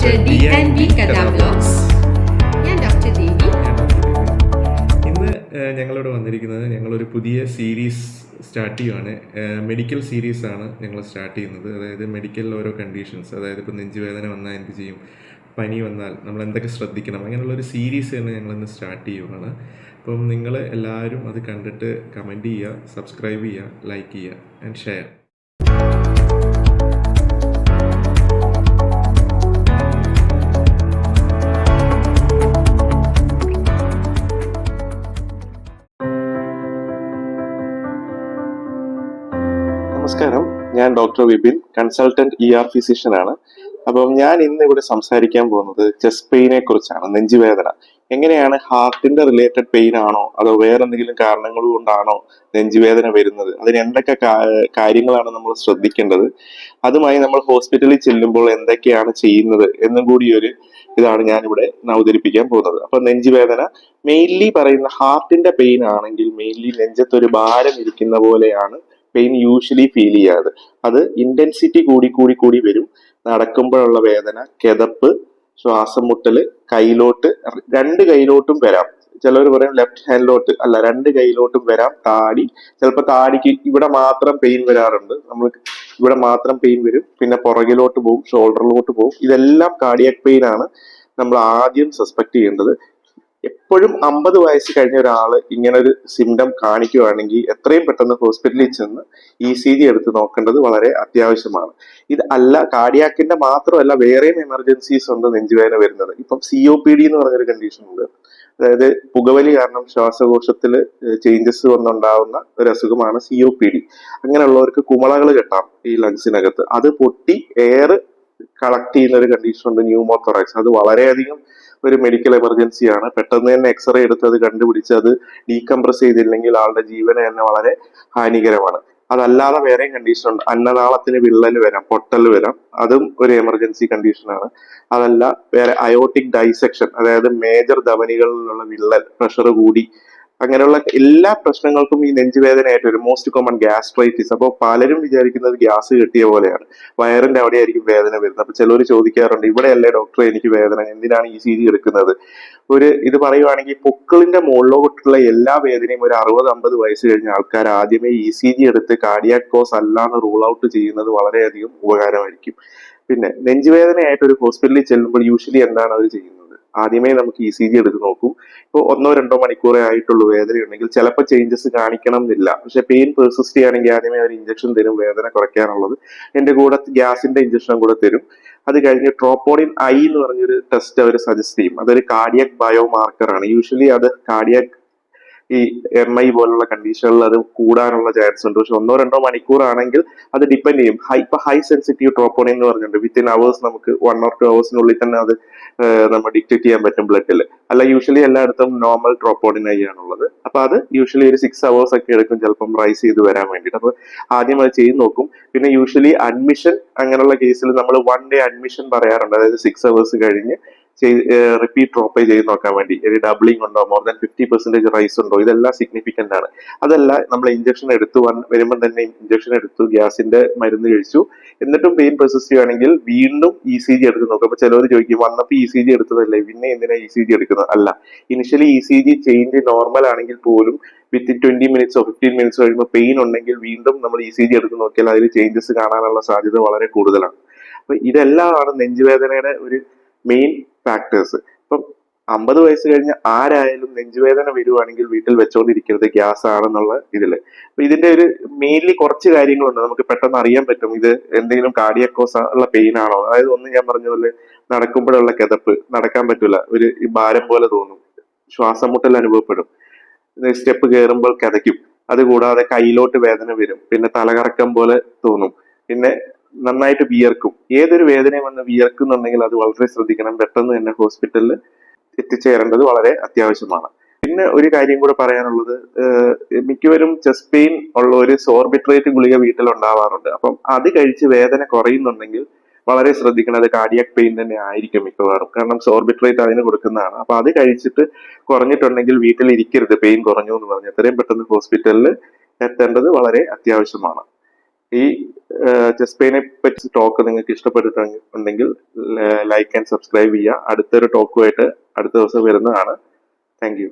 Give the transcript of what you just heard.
Doctor D&B കഥാ vlogs. ഞാൻ doctor ദേവി. ഇന്ന് ഞങ്ങളിവിടെ വന്നിരിക്കുന്നത് ഞങ്ങളൊരു പുതിയ സീരീസ് സ്റ്റാർട്ട് ചെയ്യുവാണ്. മെഡിക്കൽ സീരീസാണ് ഞങ്ങൾ സ്റ്റാർട്ട് ചെയ്യുന്നത്. അതായത് മെഡിക്കലിൽ ഓരോ കണ്ടീഷൻസ്, അതായത് ഇപ്പോൾ നെഞ്ചുവേദന വന്നാൽ എന്ത് ചെയ്യും, പനി വന്നാൽ നമ്മൾ എന്തൊക്കെ ശ്രദ്ധിക്കണം, അങ്ങനെയുള്ളൊരു സീരീസ് തന്നെ ഞങ്ങളിന്ന് സ്റ്റാർട്ട് ചെയ്യുവാണ്. അപ്പം നിങ്ങൾ എല്ലാവരും അത് കണ്ടിട്ട് കമൻറ്റ് ചെയ്യുക, സബ്സ്ക്രൈബ് ചെയ്യുക, ലൈക്ക് ചെയ്യുക ആൻഡ് ഷെയർ. നമസ്കാരം, ഞാൻ ഡോക്ടർ വിപിൻ, കൺസൾട്ടന്റ് ഫിസിഷ്യൻ ആണ്. അപ്പം ഞാൻ ഇന്ന് ഇവിടെ സംസാരിക്കാൻ പോകുന്നത് ചെസ്റ്റ് പെയിനെ കുറിച്ചാണ്. നെഞ്ചുവേദന എങ്ങനെയാണ്, ഹാർട്ടിന്റെ റിലേറ്റഡ് പെയിൻ ആണോ അതോ വേറെ എന്തെങ്കിലും കാരണങ്ങൾ കൊണ്ടാണോ നെഞ്ചുവേദന വരുന്നത്, അതിന് എന്തൊക്കെ കാര്യങ്ങളാണ് നമ്മൾ ശ്രദ്ധിക്കേണ്ടത്, അതുമായി നമ്മൾ ഹോസ്പിറ്റലിൽ ചെല്ലുമ്പോൾ എന്തൊക്കെയാണ് ചെയ്യുന്നത് എന്നും കൂടി ഒരു ഇതാണ് ഞാനിവിടെ അവതരിപ്പിക്കാൻ പോകുന്നത്. അപ്പൊ നെഞ്ചുവേദന മെയിൻലി പറയുന്ന ഹാർട്ടിന്റെ പെയിൻ ആണെങ്കിൽ മെയിൻലി നെഞ്ചത്തൊരു ഭാരം ഇരിക്കുന്ന പോലെയാണ് പെയിൻ യൂഷ്വലി ഫീൽ ചെയ്യാതെ. അത് ഇന്റൻസിറ്റി കൂടി വരും. നടക്കുമ്പോഴുള്ള വേദന, കിതപ്പ്, ശ്വാസം മുട്ടല്, കൈലോട്ട്, രണ്ട് കൈലോട്ടും വരാം. ചിലവർ പറയും ലെഫ്റ്റ് ഹാൻഡിലോട്ട്, അല്ല, രണ്ട് കൈയിലോട്ടും വരാം. താടി, ചിലപ്പോൾ താടിക്ക് ഇവിടെ മാത്രം പെയിൻ വരാറുണ്ട്, നമ്മൾക്ക് ഇവിടെ മാത്രം പെയിൻ വരും. പിന്നെ പുറകിലോട്ട് പോകും, ഷോൾഡറിലോട്ട് പോകും. ഇതെല്ലാം കാർഡിയാക് പെയിൻ ആണ് നമ്മൾ ആദ്യം സസ്പെക്ട് ചെയ്യേണ്ടത്. എപ്പോഴും 50 വയസ്സ് കഴിഞ്ഞ ഒരാള് ഇങ്ങനെ ഒരു സിംറ്റം കാണിക്കുകയാണെങ്കിൽ എത്രയും പെട്ടെന്ന് ഹോസ്പിറ്റലിൽ ചെന്ന് ECG എടുത്ത് നോക്കേണ്ടത് വളരെ അത്യാവശ്യമാണ്. ഇത് അല്ല, കാർഡിയാക്കിന്റെ മാത്രമല്ല വേറെയും എമർജൻസീസ് ഉണ്ട് നെഞ്ചുവേദന വരുന്നത്. ഇപ്പം COPD എന്ന് പറഞ്ഞൊരു കണ്ടീഷൻ ഉണ്ട്. അതായത് പുകവലി കാരണം ശ്വാസകോശത്തിൽ ചേഞ്ചസ് വന്നുണ്ടാവുന്ന ഒരു അസുഖമാണ് COPD. അങ്ങനെയുള്ളവർക്ക് കുമളകൾ കെട്ടാം ഈ ലങ്സിനകത്ത്. അത് പൊട്ടി എയർ കളക്ട് ചെയ്യുന്ന ഒരു കണ്ടീഷൻ ഉണ്ട്, ന്യൂമോതൊറാക്സ്. അത് വളരെയധികം ഒരു മെഡിക്കൽ എമർജൻസിയാണ്. പെട്ടെന്ന് തന്നെ എക്സ്റേ എടുത്ത് അത് കണ്ടുപിടിച്ച് അത് ഡീകംപ്രസ് ചെയ്തില്ലെങ്കിൽ ആളുടെ ജീവന് തന്നെ വളരെ ഹാനികരമാണ്. അതല്ലാതെ വേറെയും കണ്ടീഷൻ ഉണ്ട്. അന്നനാളത്തിന് വിള്ളൽ വരാം, പൊട്ടൽ വരാം. അതും ഒരു എമർജൻസി കണ്ടീഷനാണ്. അതല്ല വേറെ അയോട്ടിക് ഡൈസെക്ഷൻ, അതായത് മേജർ ധമനികളിലുള്ള വിള്ളൽ, പ്രഷർ കൂടി, അങ്ങനെയുള്ള എല്ലാ പ്രശ്നങ്ങൾക്കും ഈ നെഞ്ചുവേദനയായിട്ട് ഒരു മോസ്റ്റ് കോമൺ ഗ്യാസ്ട്രൈറ്റിസ്. അപ്പോൾ പലരും വിചാരിക്കുന്നത് ഗ്യാസ് കിട്ടിയ പോലെയാണ്, വയറിന്റെ അവിടെ ആയിരിക്കും വേദന വരുന്നത്. അപ്പൊ ചിലർ ചോദിക്കാറുണ്ട്, ഇവിടെയല്ലേ ഡോക്ടറെ എനിക്ക് വേദന, എന്തിനാണ് ECG എടുക്കുന്നത്? ഇത് പറയുവാണെങ്കിൽ പൊക്കിളിന്റെ മുകളിലോട്ടുള്ള എല്ലാ വേദനയും ഒരു 60-50 വയസ്സ് കഴിഞ്ഞ ആൾക്കാർ ആദ്യമേ ECG എടുത്ത് കാർഡിയാക് കോസ് അല്ലാന്ന് റൂൾ ഔട്ട് ചെയ്യുന്നത് വളരെയധികം ഉപകാരമായിരിക്കും. പിന്നെ നെഞ്ചുവേദനയായിട്ട് ഒരു ഹോസ്പിറ്റലിൽ ചെല്ലുമ്പോൾ യൂഷ്വലി എന്താണ് അവർ ചെയ്യുന്നത്? ആദ്യമേ നമുക്ക് ECG എടുത്ത് നോക്കും. ഇപ്പോൾ 1-2 മണിക്കൂറേ ആയിട്ടുള്ളൂ വേദനയുണ്ടെങ്കിൽ ചിലപ്പോൾ ചേഞ്ചസ് കാണിക്കണം എന്നില്ല. പക്ഷെ പെയിൻ പെർസിസ്റ്റ് ചെയ്യുകയാണെങ്കിൽ ആദ്യമേ ഒരു ഇഞ്ചക്ഷൻ തരും വേദന കുറയ്ക്കാനുള്ളത്. എന്റെ കൂടെ ഗ്യാസിന്റെ ഇഞ്ചക്ഷൻ കൂടെ തരും. അത് കഴിഞ്ഞ് ട്രോപ്പോണിൻ I എന്ന് പറഞ്ഞൊരു ടെസ്റ്റ് അവർ സജസ്റ്റ് ചെയ്യും. അതൊരു കാർഡിയാക് ബയോ മാർക്കർ ആണ്. യൂഷ്വലി അത് കാർഡിയാക് ഈ MI പോലുള്ള കണ്ടീഷനുകളിൽ അത് കൂടാനുള്ള ചാൻസ് ഉണ്ട്. പക്ഷെ 1-2 മണിക്കൂർ ആണെങ്കിൽ അത് ഡിപ്പെൻഡ് ചെയ്യും. ഹൈ സെൻസിറ്റീവ് ട്രോപ്പോണിൻ എന്ന് പറഞ്ഞിട്ടുണ്ട്. വിത്തിൻ അവേഴ്സ് നമുക്ക് 1 or 2 hours തന്നെ അത് നമ്മൾ ഡിറ്റക്ട് ചെയ്യാൻ പറ്റും ബ്ലഡിൽ. അല്ല, യൂഷ്വലി എല്ലായിടത്തും നോർമൽ ട്രോപ്പോണിൻ I ആണുള്ളത്. അപ്പൊ അത് യൂഷ്വലി ഒരു 6 hours ഒക്കെ എടുക്കും ചിലപ്പം റൈസ് ചെയ്ത് വരാൻ വേണ്ടിയിട്ട്. അപ്പൊ ആദ്യം അത് ചെയ്ത് നോക്കും. പിന്നെ യൂഷ്വലി അഡ്മിഷൻ, അങ്ങനെയുള്ള കേസിൽ നമ്മൾ 1 day അഡ്മിഷൻ പറയാറുണ്ട്. അതായത് 6 hours കഴിഞ്ഞ് റിപ്പീറ്റ് ഡ്രോപ്പ് ചെയ്ത് നോക്കാൻ വേണ്ടി ഒരു ഡബ്ലിംഗ് ഉണ്ടോ, മോർ ദാൻ 50% റൈസ് ഉണ്ടോ, ഇതെല്ലാം സിഗ്നിഫിക്കന്റ് ആണ്. അതല്ല, നമ്മൾ ഇഞ്ചക്ഷൻ എടുത്തു വരുമ്പോൾ തന്നെ ഇഞ്ചക്ഷൻ എടുത്തു, ഗ്യാസിന്റെ മരുന്ന് കഴിച്ചു, എന്നിട്ടും പെയിൻ പെർസിസ്റ്റ് ചെയ്യുകയാണെങ്കിൽ വീണ്ടും ECG എടുത്ത് നോക്കും. അപ്പൊ ചിലവർ ചോദിക്കും, വന്നപ്പോൾ ECG എടുത്തതല്ലേ, പിന്നെ എന്തിനാ ECG എടുക്കുന്നത്? അല്ല, ഇനിഷ്യലി ECG ചേഞ്ച് നോർമൽ ആണെങ്കിൽ പോലും വിത്തിൻ 20 minutes 15 minutes കഴിയുമ്പോൾ പെയിൻ ഉണ്ടെങ്കിൽ വീണ്ടും നമ്മൾ ECG എടുത്ത് നോക്കിയാൽ അതിൽ ചേഞ്ചസ് കാണാനുള്ള സാധ്യത വളരെ കൂടുതലാണ്. അപ്പൊ ഇതെല്ലാമാണ് നെഞ്ചുവേദനയുടെ ഒരു മെയിൻ ഫാക്ടേഴ്സ്. ഇപ്പം 50 വയസ്സ് കഴിഞ്ഞ ആരായാലും നെഞ്ചുവേദന വരുവാണെങ്കിൽ വീട്ടിൽ വെച്ചോണ്ടിരിക്കരുത്, ഗ്യാസ് ആണെന്നുള്ള ഇതില്. അപ്പൊ ഇതിന്റെ ഒരു മെയിൻലി കുറച്ച് കാര്യങ്ങളുണ്ട്, നമുക്ക് പെട്ടെന്ന് അറിയാൻ പറ്റും ഇത് എന്തെങ്കിലും കാർഡിയാക് കോസ് ഉള്ള പെയിൻ ആണോ. അതായത് ഒന്ന് ഞാൻ പറഞ്ഞ പോലെ നടക്കുമ്പോഴുള്ള കിതപ്പ്, നടക്കാൻ പറ്റൂല, ഒരു ഭാരം പോലെ തോന്നും, ശ്വാസം മുട്ടൽ അനുഭവപ്പെടും, സ്റ്റെപ്പ് കയറുമ്പോൾ കിതയ്ക്കും. അതുകൂടാതെ കയ്യിലോട്ട് വേദന വരും, പിന്നെ തലകറക്കം പോലെ തോന്നും, പിന്നെ നന്നായിട്ട് വിയർക്കും. ഏതൊരു വേദനയും വന്ന് വിയർക്കുന്നുണ്ടെങ്കിൽ അത് വളരെ ശ്രദ്ധിക്കണം. പെട്ടെന്ന് തന്നെ ഹോസ്പിറ്റലിൽ എത്തിച്ചേരേണ്ടത് വളരെ അത്യാവശ്യമാണ്. പിന്നെ ഒരു കാര്യം കൂടെ പറയാനുള്ളത്, മിക്കവരും ചെസ്റ്റ് പെയിൻ ഉള്ള ഒരു സോർബിട്രേറ്റ് ഗുളിക വീട്ടിൽ ഉണ്ടാവാറുണ്ട്. അപ്പം അത് കഴിച്ച് വേദന കുറയുന്നുണ്ടെങ്കിൽ വളരെ ശ്രദ്ധിക്കണം, അത് കാർഡിയാക് പെയിൻ തന്നെ ആയിരിക്കും മിക്കവാറും. കാരണം സോർബിട്രേറ്റ് അതിന് കൊടുക്കുന്നതാണ്. അപ്പൊ അത് കഴിച്ചിട്ട് കുറഞ്ഞിട്ടുണ്ടെങ്കിൽ വീട്ടിൽ ഇരിക്കരുത്, പെയിൻ കുറഞ്ഞു എന്ന് പറഞ്ഞ് എത്രയും പെട്ടെന്ന് ഹോസ്പിറ്റലിൽ എത്തേണ്ടത് വളരെ അത്യാവശ്യമാണ്. ഈ ചെസ്റ്റ് പെയിനെ പറ്റി ടോക്ക് നിങ്ങൾക്ക് ഇഷ്ടപ്പെട്ടിട്ടുണ്ടെങ്കിൽ ലൈക്ക് ആൻഡ് സബ്സ്ക്രൈബ് ചെയ്യുക. അടുത്തൊരു ടോക്കുമായിട്ട് അടുത്ത ദിവസം വരുന്നതാണ്. Thank you.